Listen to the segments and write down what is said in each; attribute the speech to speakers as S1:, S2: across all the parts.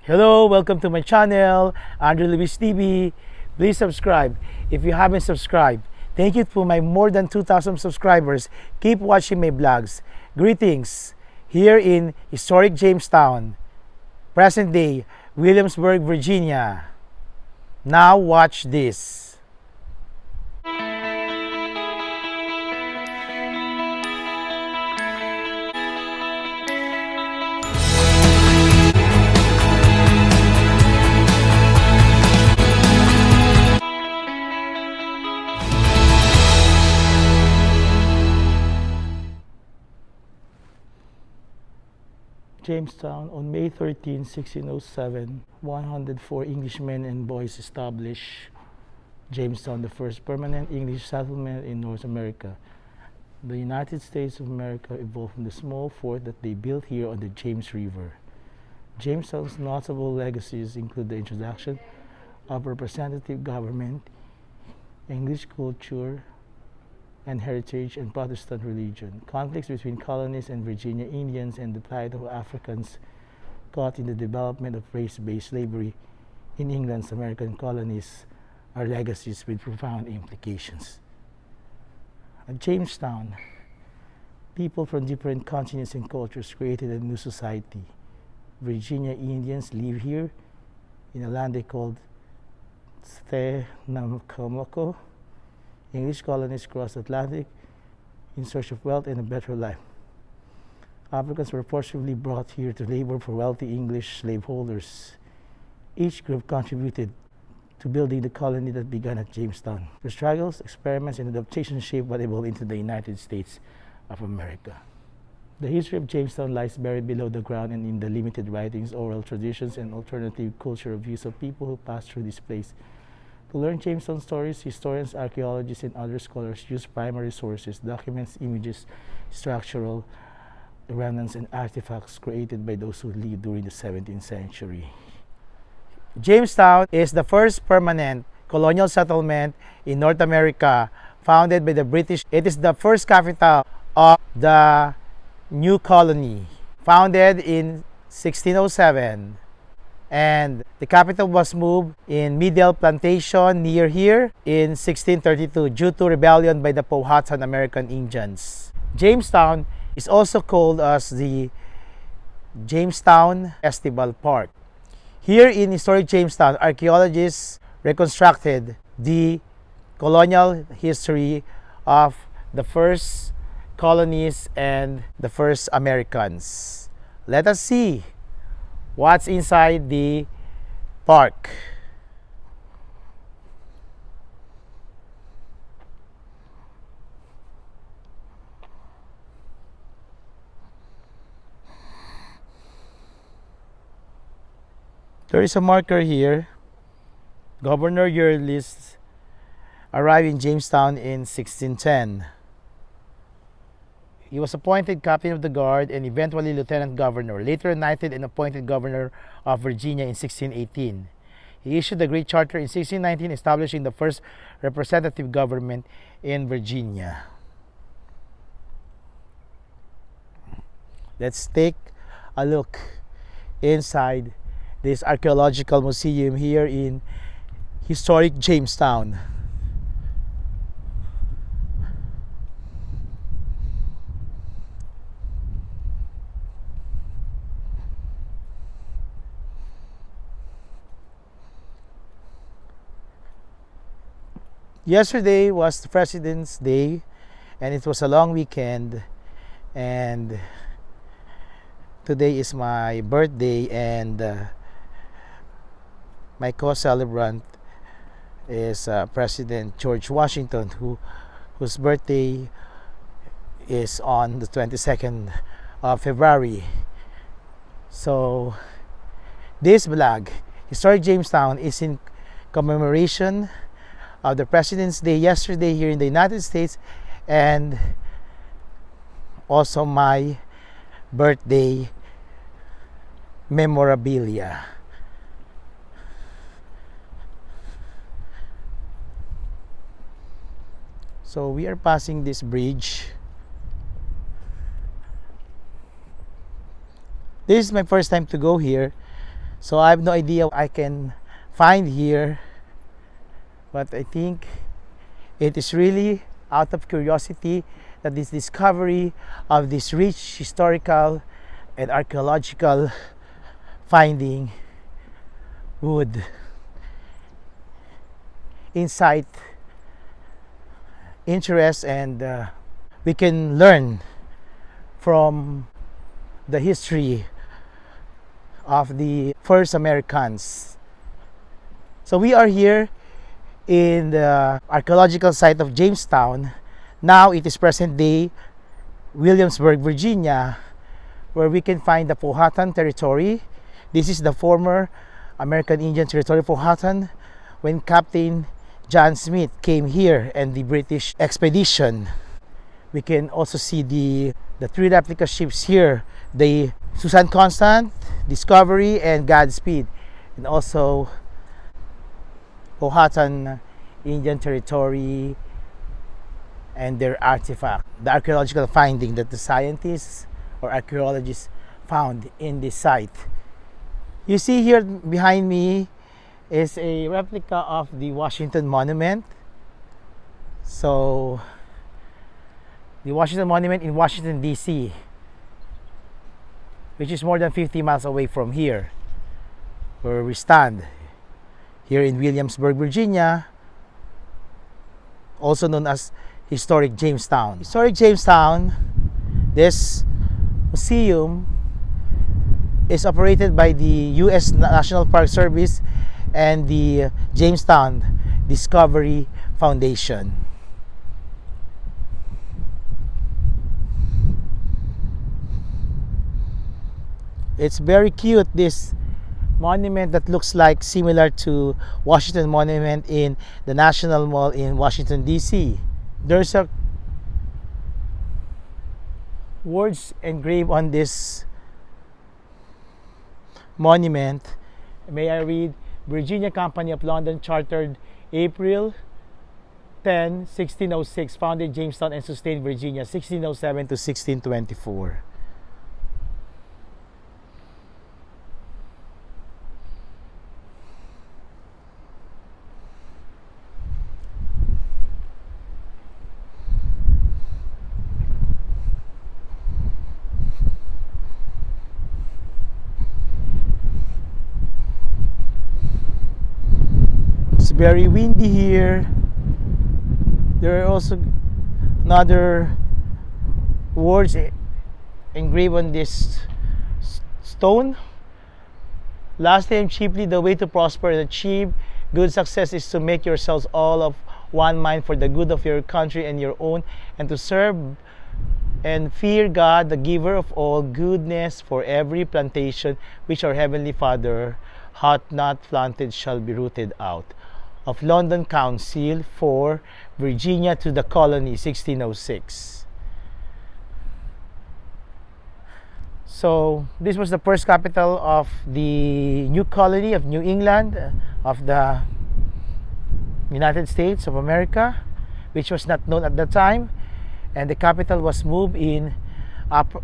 S1: Hello, welcome to my channel, Andrew Luis TV. Please subscribe if you haven't subscribed. Thank you to my more than 2,000 subscribers. Keep watching my vlogs. Greetings here in historic Jamestown, present day Williamsburg, Virginia. Now watch this. Jamestown, on May 13, 1607, 104 Englishmen and boys established Jamestown, the first permanent English settlement in North America. The United States of America evolved from the small fort that they built here on the James River. Jamestown's notable legacies include the introduction of representative government, English culture and heritage, and Protestant religion, conflicts between colonists and Virginia Indians, and the plight of Africans caught in the development of race-based slavery in England's American colonies are legacies with profound implications. At Jamestown, people from different continents and cultures created a new society. Virginia Indians live here in a land they called Centennial. English colonists crossed the Atlantic in search of wealth and a better life. Africans were forcibly brought here to labor for wealthy English slaveholders. Each group contributed to building the colony that began at Jamestown. Their struggles, experiments, and adaptations shaped what evolved into the United States of America. The history of Jamestown lies buried below the ground and in the limited writings, oral traditions, and alternative cultural views of people who passed through this place. To learn Jamestown stories, historians, archaeologists, and other scholars use primary sources, documents, images, structural remnants, and artifacts created by those who lived during the 17th century. Jamestown is the first permanent colonial settlement in North America founded by the British. It is the first capital of the new colony, founded in 1607. And the capital was moved in Middle Plantation near here in 1632 due to rebellion by the Pohatan American Indians. Jamestown is also called as the Jamestown Festival Park. Here in historic Jamestown, archaeologists reconstructed the colonial history of the first colonies and the first Americans. Let us see what's inside the park. There is a marker here. Governor Ulysses arrived in Jamestown in 1610. He was appointed captain of the guard and eventually lieutenant governor, later knighted and appointed governor of Virginia in 1618. He issued the Great Charter in 1619, establishing the first representative government in Virginia. Let's take a look inside this archaeological museum here in historic Jamestown. Yesterday was the President's Day, and it was a long weekend, and today is my birthday, and my co-celebrant is President George Washington, whose birthday is on the 22nd of February. So this vlog, Historic Jamestown, is in commemoration of the President's Day yesterday here in the United States, and also my birthday memorabilia. So we are passing this bridge. This is my first time to go here, So I have no idea what I can find here, but I think it is really out of curiosity that this discovery of this rich historical and archaeological finding would incite interest, and we can learn from the history of the first Americans. So we are here in the archaeological site of Jamestown. Now it is present day Williamsburg, Virginia, where we can find the Pohatan Territory. This is the former American Indian Territory Powhatan when Captain John Smith came here and the British expedition. We can also see the three replica ships here, the Susan Constant, Discovery, and Godspeed, and also Pohatan Indian Territory and their artifact, the archaeological finding that the scientists or archaeologists found in this site. You see here behind me is a replica of the Washington Monument. So the Washington Monument in Washington, D.C., which is more than 50 miles away from here, where we stand, here in Williamsburg, Virginia, also known as Historic Jamestown. Historic Jamestown, this museum is operated by the U.S. National Park Service and the Jamestown Discovery Foundation. It's very cute, this monument that looks like similar to Washington Monument in the National Mall in Washington, D.C. There's a words engraved on this monument. May I read? Virginia Company of London, chartered April 10, 1606, founded Jamestown and sustained Virginia 1607 to 1624. Very windy here. There are also another words engraved on this stone. Lastly and chiefly, the way to prosper and achieve good success is to make yourselves all of one mind for the good of your country and your own, and to serve and fear God, the giver of all goodness, for every plantation which our Heavenly Father hath not planted shall be rooted out. Of London Council for Virginia to the colony, 1606. So this was the first capital of the new colony of New England, of the United States of America, which was not known at the time, and the capital was moved in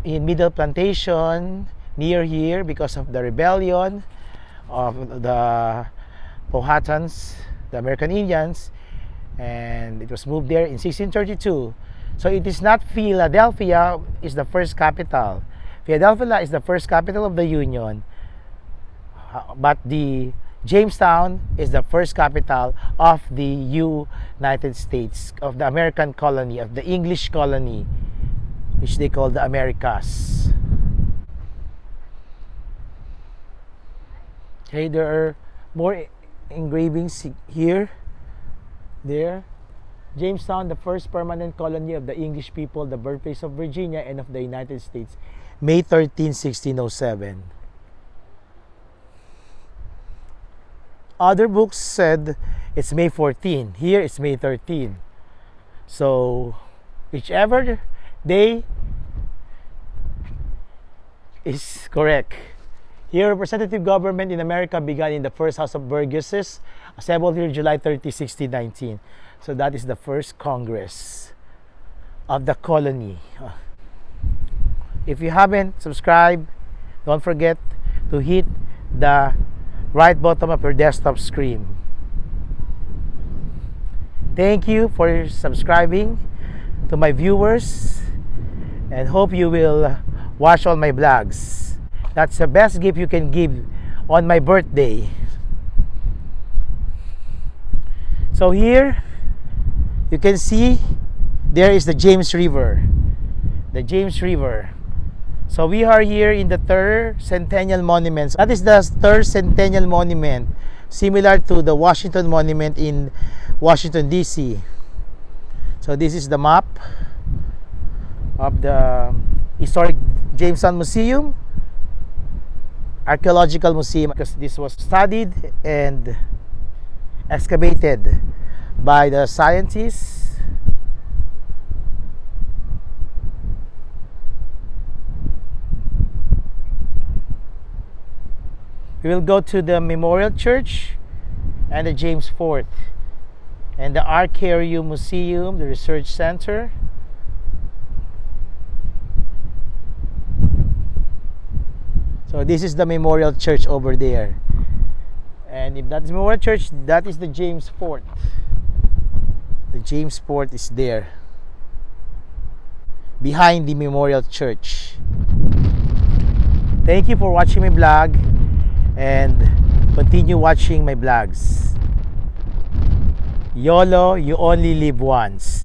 S1: Middle Plantation near here because of the rebellion of the Powhatans, the American Indians, and it was moved there in 1632. So it is not Philadelphia is the first capital. Philadelphia is the first capital of the Union, but the Jamestown is the first capital of the United States, of the American colony, of the English colony, which they call the Americas. Okay, there are more engravings here, there. Jamestown, the first permanent colony of the English people, the birthplace of Virginia and of the United States, May 13, 1607. Other books said it's May 14. Here it's May 13. So whichever day is correct. Here, representative government in America began in the first House of Burgesses, assembled here July 30, 1619. So that is the first Congress of the colony. If you haven't subscribed, don't forget to hit the right bottom of your desktop screen. Thank you for subscribing to my viewers, and hope you will watch all my vlogs. That's the best gift you can give on my birthday. So here you can see there is the James River. The James River. So we are here in the third Centennial Monument. That is the third Centennial Monument, similar to the Washington Monument in Washington, D.C. So this is the map of the historic Jamestown Museum, Archaeological Museum, because this was studied and excavated by the scientists. We will go to the Memorial Church and the James Fort and the Archaic Museum, the Research Center. So this is the Memorial Church over there. And if that's the Memorial Church, that is the James Fort. The James Fort is there, behind the Memorial Church. Thank you for watching my vlog, and continue watching my vlogs. YOLO, you only live once.